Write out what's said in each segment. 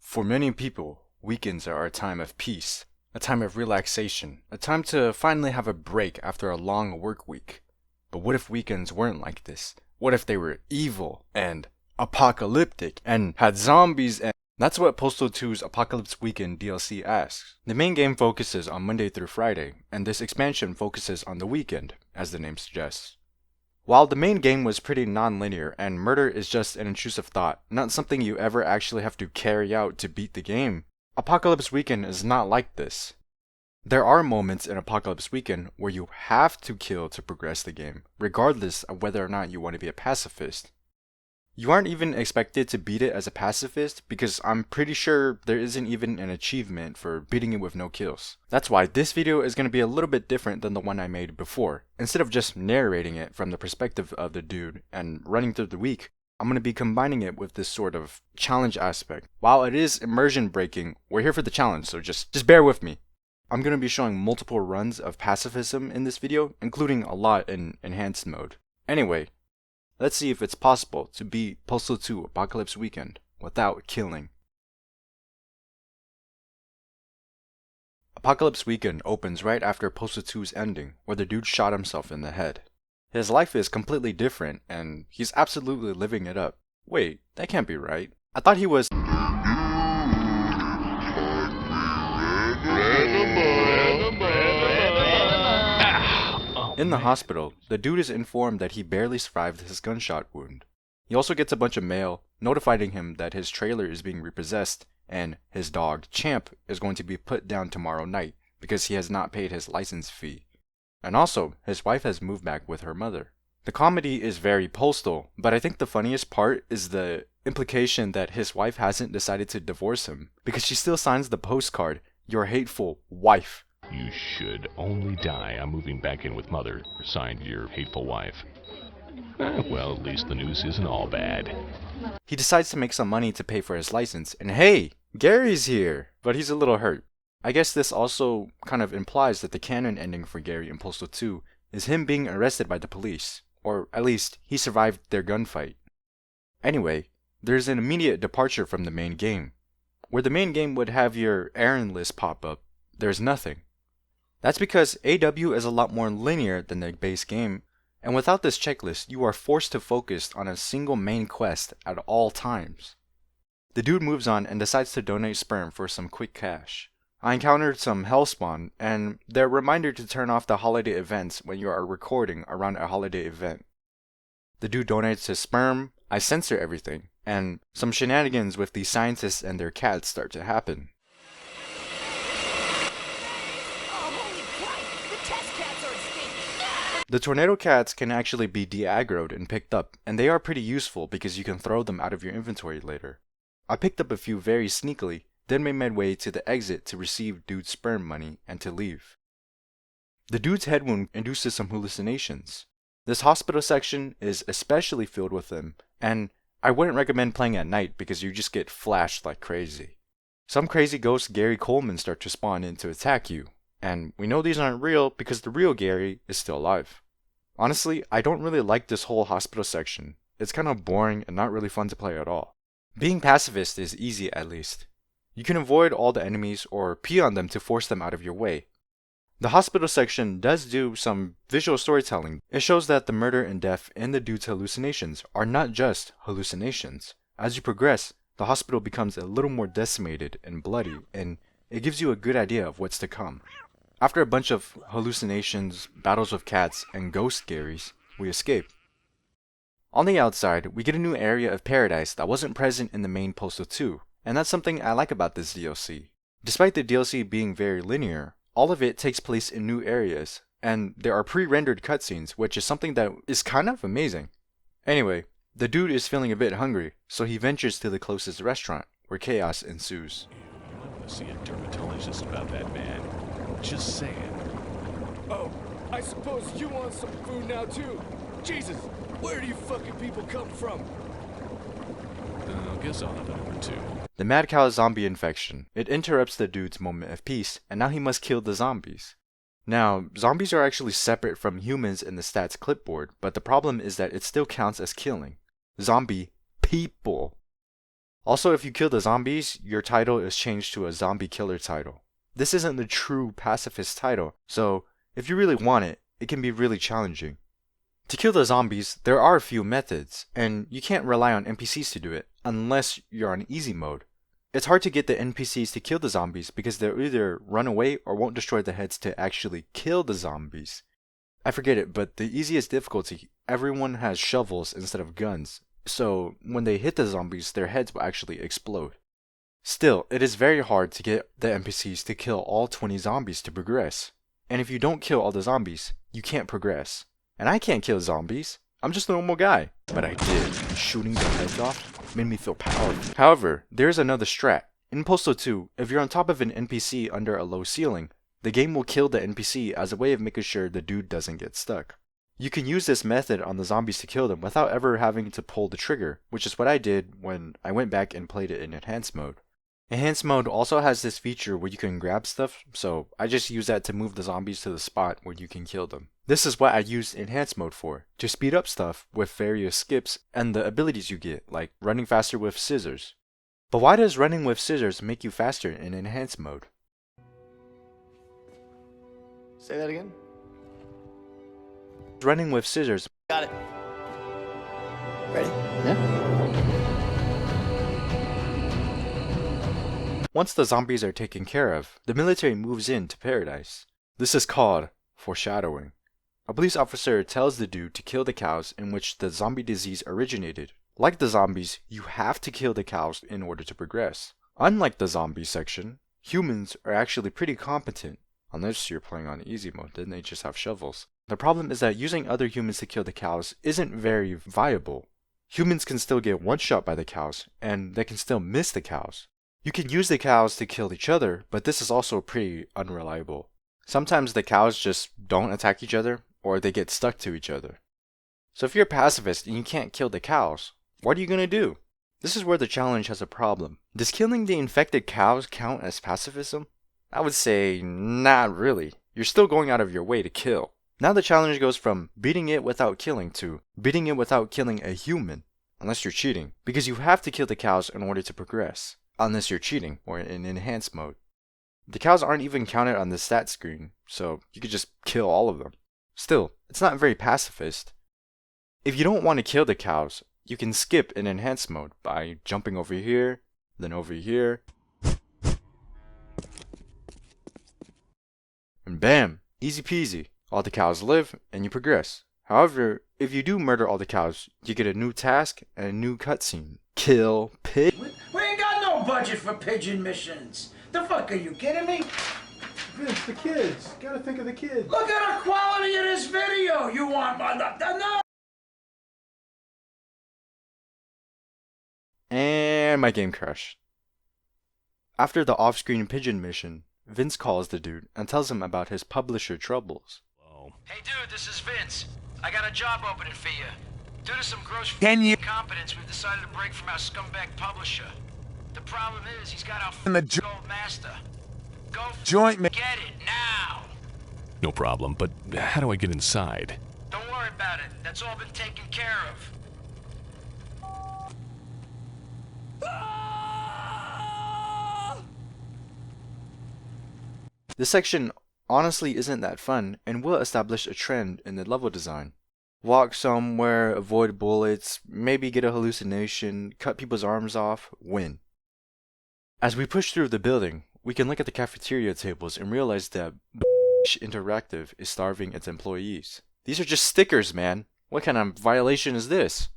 For many people, weekends are a time of peace, a time of relaxation, a time to finally have a break after a long work week. But what if weekends weren't like this? What if they were evil and apocalyptic and had zombies and that's what Postal 2's Apocalypse Weekend DLC asks. The main game focuses on Monday through Friday, and this expansion focuses on the weekend, as the name suggests. While the main game was pretty non-linear and murder is just an intrusive thought, not something you ever actually have to carry out to beat the game, Apocalypse Weekend is not like this. There are moments in Apocalypse Weekend where you have to kill to progress the game, regardless of whether or not you want to be a pacifist. You aren't even expected to beat it as a pacifist because I'm pretty sure there isn't even an achievement for beating it with no kills. That's why this video is going to be a little bit different than the one I made before. Instead of just narrating it from the perspective of the dude and running through the week, I'm going to be combining it with this sort of challenge aspect. While it is immersion breaking, we're here for the challenge, so just bear with me. I'm going to be showing multiple runs of pacifism in this video, including a lot in enhanced mode. Anyway, let's see if it's possible to beat Postal 2 Apocalypse Weekend without killing. Apocalypse Weekend opens right after Postal 2's ending, where the dude shot himself in the head. His life is completely different, and he's absolutely living it up. Wait, that can't be right. I thought he was... In the hospital, the dude is informed that he barely survived his gunshot wound. He also gets a bunch of mail notifying him that his trailer is being repossessed and his dog, Champ, is going to be put down tomorrow night because he has not paid his license fee. And also, his wife has moved back with her mother. The comedy is very Postal, but I think the funniest part is the implication that his wife hasn't decided to divorce him because she still signs the postcard, "Your hateful wife." You should only die. I'm moving back in with Mother. Signed, your hateful wife. Well, at least the news isn't all bad. He decides to make some money to pay for his license, and hey, Gary's here! But he's a little hurt. I guess this also kind of implies that the canon ending for Gary in Postal 2 is him being arrested by the police, or at least he survived their gunfight. Anyway, there's an immediate departure from the main game. Where the main game would have your errand list pop up, there's nothing. That's because AW is a lot more linear than the base game, and without this checklist, you are forced to focus on a single main quest at all times. The dude moves on and decides to donate sperm for some quick cash. I encountered some hellspawn, and they're a reminder to turn off the holiday events when you are recording around a holiday event. The dude donates his sperm, I censor everything, and some shenanigans with the scientists and their cats start to happen. The tornado cats can actually be de-aggroed and picked up, and they are pretty useful because you can throw them out of your inventory later. I picked up a few very sneakily, then made my way to the exit to receive dude's sperm money and to leave. The dude's head wound induces some hallucinations. This hospital section is especially filled with them, and I wouldn't recommend playing at night because you just get flashed like crazy. Some crazy ghost Gary Coleman start to spawn in to attack you. And we know these aren't real because the real Gary is still alive. Honestly, I don't really like this whole hospital section. It's kind of boring and not really fun to play at all. Being pacifist is easy at least. You can avoid all the enemies or pee on them to force them out of your way. The hospital section does do some visual storytelling. It shows that the murder and death in the dude's hallucinations are not just hallucinations. As you progress, the hospital becomes a little more decimated and bloody, and it gives you a good idea of what's to come. After a bunch of hallucinations, battles with cats, and ghost Garys, we escape. On the outside, we get a new area of paradise that wasn't present in the main Postal 2, and that's something I like about this DLC. Despite the DLC being very linear, all of it takes place in new areas, and there are pre-rendered cutscenes, which is something that is kind of amazing. Anyway, the dude is feeling a bit hungry, so he ventures to the closest restaurant, where chaos ensues. I want to see a dermatologist about that man. Just saying. Oh, I suppose you want some food now too? Jesus, where do you fucking people come from? I guess I'll have a number two. The mad cow zombie infection. It interrupts the dude's moment of peace, and now he must kill the zombies. Now, zombies are actually separate from humans in the stats clipboard, but the problem is that it still counts as killing. Zombie people. Also, if you kill the zombies, your title is changed to a zombie killer title. This isn't the true pacifist title, so if you really want it, it can be really challenging. To kill the zombies, there are a few methods, and you can't rely on NPCs to do it, unless you're on easy mode. It's hard to get the NPCs to kill the zombies because they'll either run away or won't destroy the heads to actually kill the zombies. I forget it, but the easiest difficulty, everyone has shovels instead of guns, so when they hit the zombies, their heads will actually explode. Still, it is very hard to get the NPCs to kill all 20 zombies to progress. And if you don't kill all the zombies, you can't progress. And I can't kill zombies. I'm just a normal guy. But I did. And shooting their heads off made me feel powerful. However, there's another strat. In Postal 2, if you're on top of an NPC under a low ceiling, the game will kill the NPC as a way of making sure the dude doesn't get stuck. You can use this method on the zombies to kill them without ever having to pull the trigger, which is what I did when I went back and played it in Enhanced mode. Enhanced mode also has this feature where you can grab stuff, so I just use that to move the zombies to the spot where you can kill them. This is what I used Enhanced mode for, to speed up stuff with various skips and the abilities you get, like running faster with scissors. But why does running with scissors make you faster in Enhanced mode? Say that again? Running with scissors. Got it. Ready? Once the zombies are taken care of, the military moves into paradise. This is called foreshadowing. A police officer tells the dude to kill the cows in which the zombie disease originated. Like the zombies, you have to kill the cows in order to progress. Unlike the zombie section, humans are actually pretty competent. Unless you're playing on easy mode, then they just have shovels. The problem is that using other humans to kill the cows isn't very viable. Humans can still get one shot by the cows, and they can still miss the cows. You can use the cows to kill each other, but this is also pretty unreliable. Sometimes the cows just don't attack each other, or they get stuck to each other. So if you're a pacifist and you can't kill the cows, what are you gonna do? This is where the challenge has a problem. Does killing the infected cows count as pacifism? I would say not really. You're still going out of your way to kill. Now the challenge goes from beating it without killing to beating it without killing a human. Unless you're cheating, because you have to kill the cows in order to progress. Unless you're cheating, or in enhanced mode. The cows aren't even counted on the stat screen, so you could just kill all of them. Still, it's not very pacifist. If you don't want to kill the cows, you can skip in enhanced mode by jumping over here, then over here, and bam! Easy peasy. All the cows live, and you progress. However, if you do murder all the cows, you get a new task and a new cutscene. Kill pig. We ain't got no budget for pigeon missions. The fuck, are you kidding me? Vince, the kids. Gotta think of the kids. Look at the quality of this video. You want no? And my game crashed. After the off-screen pigeon mission, Vince calls the dude and tells him about his publisher troubles. Hey dude, this is Vince. I got a job opening for you. Due to some gross incompetence, we've decided to break from our scumbag publisher. The problem is he's got our gold master. Go joint me. Get it now. No problem, but how do I get inside? Don't worry about it. That's all been taken care of. This section honestly isn't that fun and will establish a trend in the level design. Walk somewhere, avoid bullets, maybe get a hallucination, cut people's arms off, win. As we push through the building, we can look at the cafeteria tables and realize that Interactive is starving its employees. These are just stickers, man. What kind of violation is this?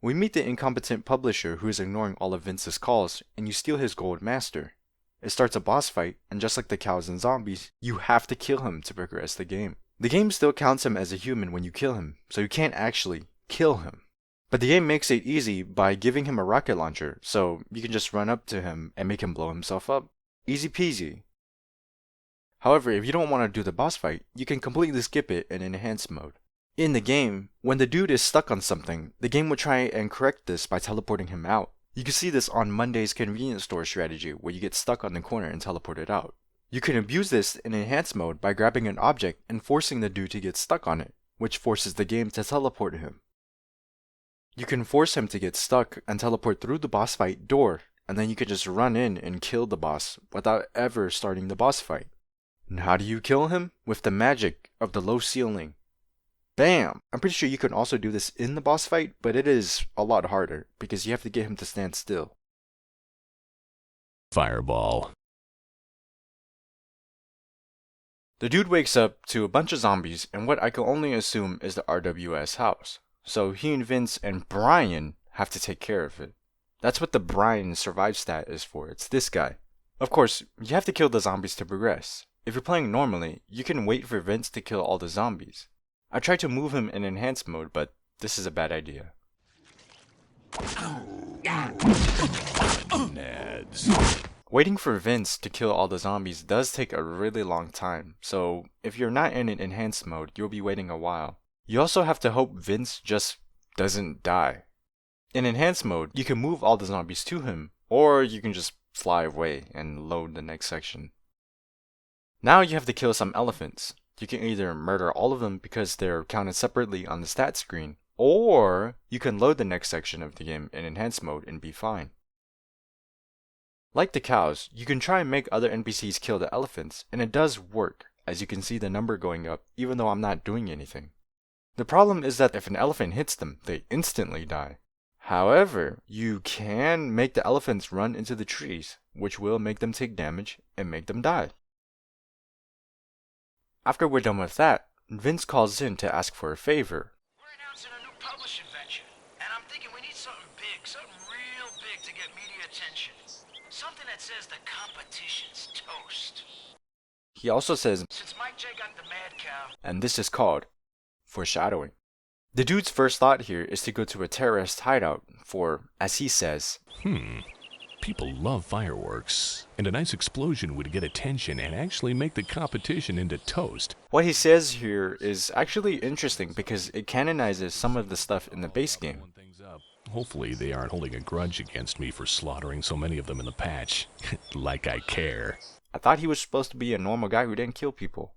We meet the incompetent publisher who is ignoring all of Vince's calls, and you steal his gold master. It starts a boss fight, and just like the cows and zombies, you have to kill him to progress the game. The game still counts him as a human when you kill him, so you can't actually kill him. But the game makes it easy by giving him a rocket launcher, so you can just run up to him and make him blow himself up. Easy peasy. However, if you don't want to do the boss fight, you can completely skip it in enhanced mode. In the game, when the dude is stuck on something, the game will try and correct this by teleporting him out. You can see this on Monday's convenience store strategy where you get stuck on the corner and teleported out. You can abuse this in enhanced mode by grabbing an object and forcing the dude to get stuck on it, which forces the game to teleport him. You can force him to get stuck and teleport through the boss fight door, and then you can just run in and kill the boss without ever starting the boss fight. And how do you kill him? With the magic of the low ceiling. Bam! I'm pretty sure you can also do this in the boss fight, but it is a lot harder because you have to get him to stand still. Fireball. The dude wakes up to a bunch of zombies in what I can only assume is the RWS house. So he and Vince and Brian have to take care of it. That's what the Brian survive stat is for. It's this guy. Of course, you have to kill the zombies to progress. If you're playing normally, you can wait for Vince to kill all the zombies. I tried to move him in enhanced mode, but this is a bad idea. Nads. Waiting for Vince to kill all the zombies does take a really long time, so if you're not in an enhanced mode, you'll be waiting a while. You also have to hope Vince just doesn't die. In enhanced mode, you can move all the zombies to him, or you can just fly away and load the next section. Now you have to kill some elephants. You can either murder all of them because they're counted separately on the stat screen, or you can load the next section of the game in enhanced mode and be fine. Like the cows, you can try and make other NPCs kill the elephants, and it does work, as you can see the number going up even though I'm not doing anything. The problem is that if an elephant hits them, they instantly die. However, you can make the elephants run into the trees, which will make them take damage and make them die. After we're done with that, Vince calls in to ask for a favor. We're announcing a new publishing venture, and I'm thinking we need something big, something real big to get media attention. Something that says the competition's toast. He also says, Since Mike J got the mad cow, and this is called foreshadowing. The dude's first thought here is to go to a terrorist hideout for, as he says, People love fireworks, and a nice explosion would get attention and actually make the competition into toast. What he says here is actually interesting because it canonizes some of the stuff in the base game. Hopefully they aren't holding a grudge against me for slaughtering so many of them in the patch. Like I care. I thought he was supposed to be a normal guy who didn't kill people.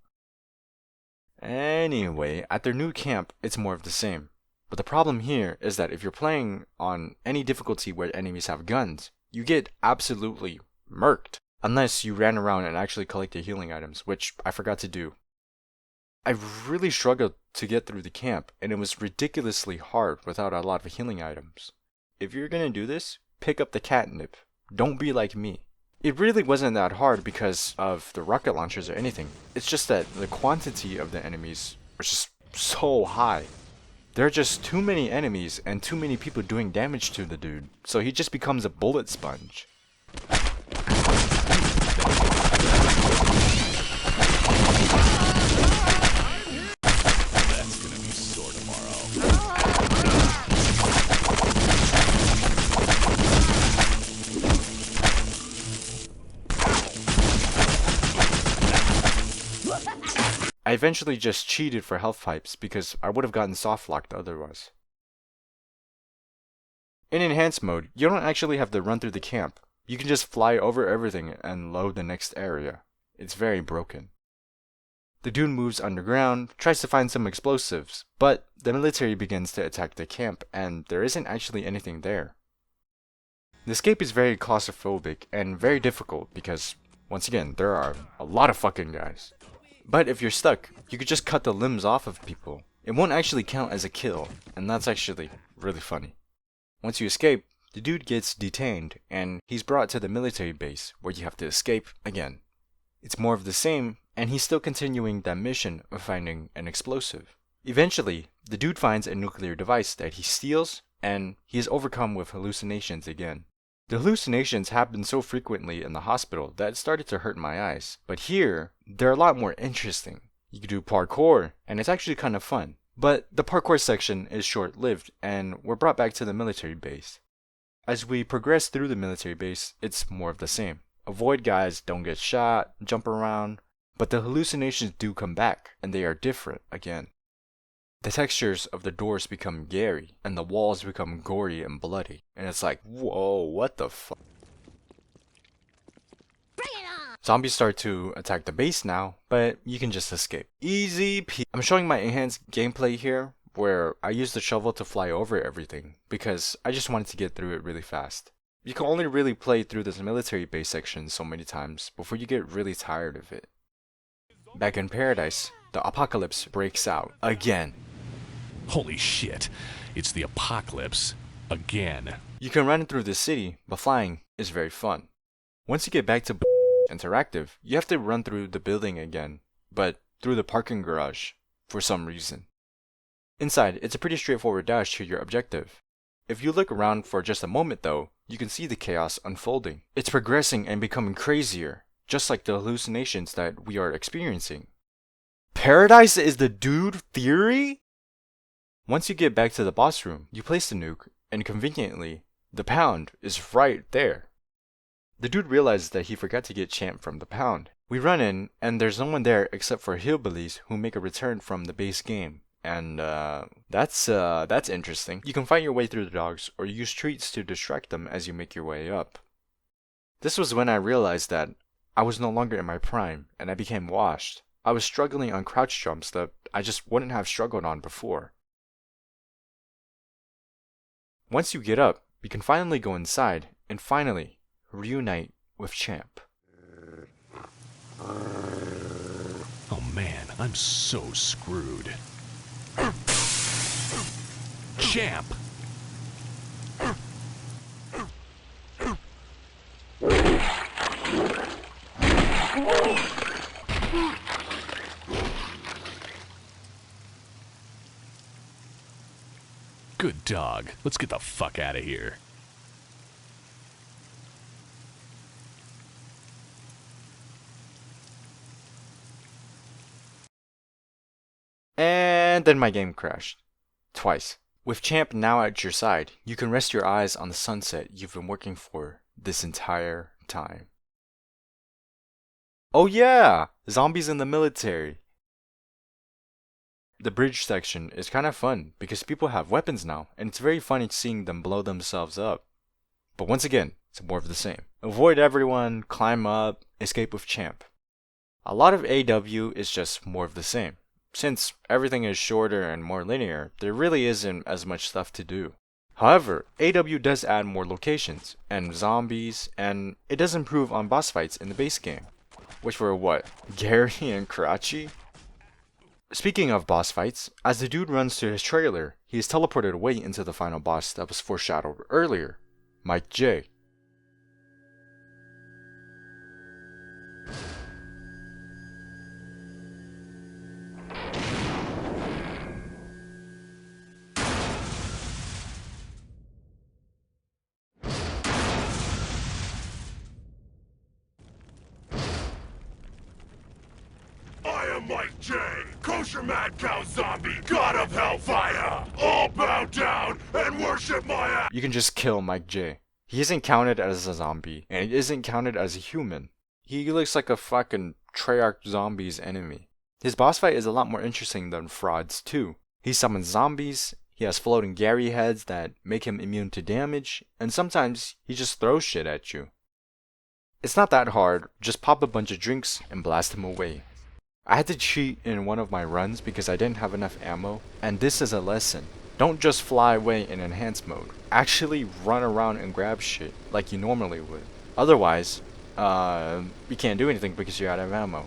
Anyway, at their new camp, it's more of the same. But the problem here is that if you're playing on any difficulty where enemies have guns, you get absolutely murked. Unless you ran around and actually collected healing items, which I forgot to do. I really struggled to get through the camp, and it was ridiculously hard without a lot of healing items. If you're gonna do this, pick up the catnip. Don't be like me. It really wasn't that hard because of the rocket launchers or anything. It's just that the quantity of the enemies was just so high. There are just too many enemies and too many people doing damage to the dude, so he just becomes a bullet sponge. That's gonna be sore tomorrow. I eventually just cheated for health pipes because I would have gotten soft locked otherwise. In enhanced mode, you don't actually have to run through the camp. You can just fly over everything and load the next area. It's very broken. The dude moves underground, tries to find some explosives, but the military begins to attack the camp and there isn't actually anything there. The escape is very claustrophobic and very difficult because, once again, there are a lot of fucking guys. But if you're stuck, you could just cut the limbs off of people. It won't actually count as a kill, and that's actually really funny. Once you escape, the dude gets detained, and he's brought to the military base, where you have to escape again. It's more of the same, and he's still continuing that mission of finding an explosive. Eventually, the dude finds a nuclear device that he steals, and he is overcome with hallucinations again. The hallucinations happen so frequently in the hospital that it started to hurt my eyes, but here, they're a lot more interesting. You can do parkour, and it's actually kind of fun. But the parkour section is short-lived, and we're brought back to the military base. As we progress through the military base, it's more of the same. Avoid guys, don't get shot, jump around, but the hallucinations do come back, and they are different again. The textures of the doors become gary, and the walls become gory and bloody, and it's like, whoa, what the fuck? Zombies start to attack the base now, but you can just escape. Easy peasy. I'm showing my enhanced gameplay here, where I used the shovel to fly over everything because I just wanted to get through it really fast. You can only really play through this military base section so many times before you get really tired of it. Back in Paradise, the apocalypse breaks out again. Holy shit, it's the apocalypse again. You can run through the city, but flying is very fun. Once you get back to Interactive, you have to run through the building again, but through the parking garage, for some reason. Inside, it's a pretty straightforward dash to your objective. If you look around for just a moment though, you can see the chaos unfolding. It's progressing and becoming crazier, just like the hallucinations that we are experiencing. Paradise is the dude theory? Once you get back to the boss room, you place the nuke, and conveniently, the pound is right there. The dude realizes that he forgot to get Champ from the pound. We run in, and there's no one there except for hillbillies who make a return from the base game. And that's interesting. You can fight your way through the dogs, or use treats to distract them as you make your way up. This was when I realized that I was no longer in my prime, and I became washed. I was struggling on crouch jumps that I just wouldn't have struggled on before. Once you get up, you can finally go inside, and finally, reunite with Champ. Oh man, I'm so screwed. Champ! Good dog. Let's get the fuck out of here. And then my game crashed. Twice. With Champ now at your side, you can rest your eyes on the sunset you've been working for this entire time. Oh yeah! Zombies in the military. The bridge section is kind of fun because people have weapons now, and it's very funny seeing them blow themselves up. But once again, it's more of the same. Avoid everyone, climb up, escape with Champ. A lot of AW is just more of the same. Since everything is shorter and more linear, there really isn't as much stuff to do. However, AW does add more locations, and zombies, and it does improve on boss fights in the base game. Which were what? Gary and Karachi? Speaking of boss fights, as the dude runs to his trailer, he is teleported away into the final boss that was foreshadowed earlier, Mike J. Mike J, kosher mad cow zombie, god of hellfire, all bow down and worship my ass. You can just kill Mike J. He isn't counted as a zombie, and he isn't counted as a human. He looks like a fucking Treyarch zombie's enemy. His boss fight is a lot more interesting than Fraud's too. He summons zombies, he has floating Gary heads that make him immune to damage, and sometimes he just throws shit at you. It's not that hard, just pop a bunch of drinks and blast him away. I had to cheat in one of my runs because I didn't have enough ammo, and this is a lesson. Don't just fly away in enhanced mode. Actually run around and grab shit like you normally would. Otherwise, you can't do anything because you're out of ammo.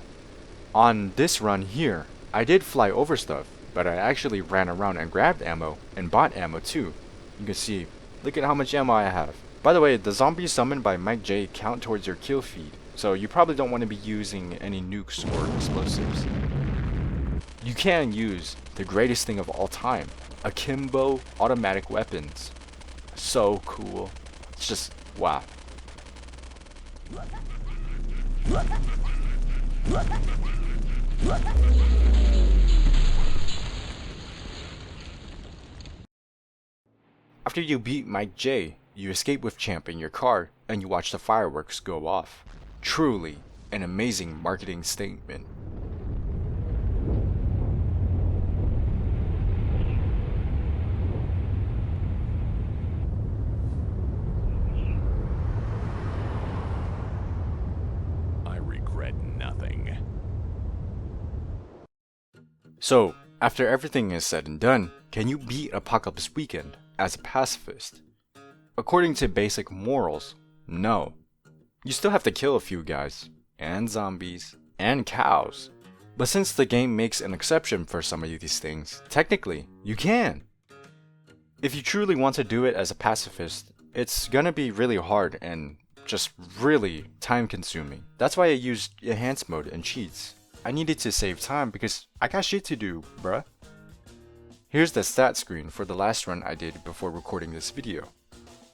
On this run here, I did fly over stuff, but I actually ran around and grabbed ammo and bought ammo too. You can see, look at how much ammo I have. By the way, the zombies summoned by Mike J count towards your kill feed. So you probably don't want to be using any nukes or explosives. You can use the greatest thing of all time, akimbo automatic weapons. So cool. It's just wow. After you beat Mike J, you escape with Champ in your car and you watch the fireworks go off. Truly an amazing marketing statement. I regret nothing. So, after everything is said and done, can you beat Apocalypse Weekend as a pacifist? According to basic morals, no. You still have to kill a few guys, and zombies, and cows. But since the game makes an exception for some of these things, technically, you can. If you truly want to do it as a pacifist, it's gonna be really hard and just really time consuming. That's why I used enhanced mode and cheats. I needed to save time because I got shit to do, bruh. Here's the stat screen for the last run I did before recording this video.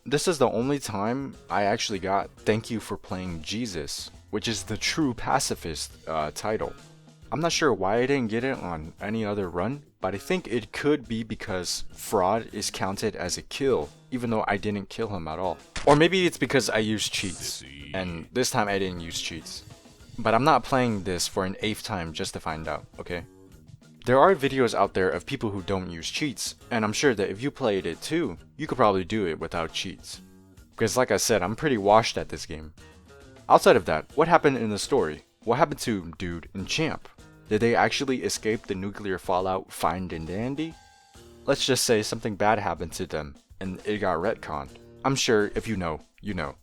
This is the only time I actually got "Thank you for playing Jesus," which is the true pacifist title. I'm not sure why I didn't get it on any other run, but I think it could be because fraud is counted as a kill, even though I didn't kill him at all. Or maybe it's because I used cheats, and this time I didn't use cheats. But I'm not playing this for an 8th time just to find out, okay? There are videos out there of people who don't use cheats, and I'm sure that if you played it too, you could probably do it without cheats. Because like I said, I'm pretty washed at this game. Outside of that, what happened in the story? What happened to Dude and Champ? Did they actually escape the nuclear fallout fine and dandy? Let's just say something bad happened to them, and it got retconned. I'm sure if you know, you know.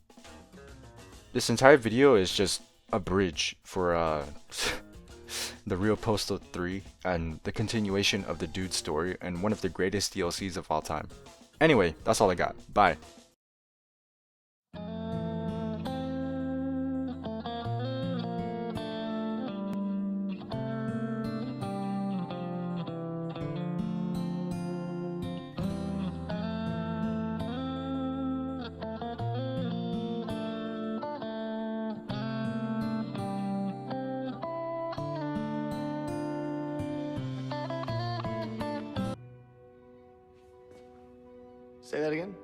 This entire video is just a bridge for the real Postal 3 and the continuation of the Dude story and one of the greatest DLCs of all time. Anyway, that's all I got. Bye. Say that again?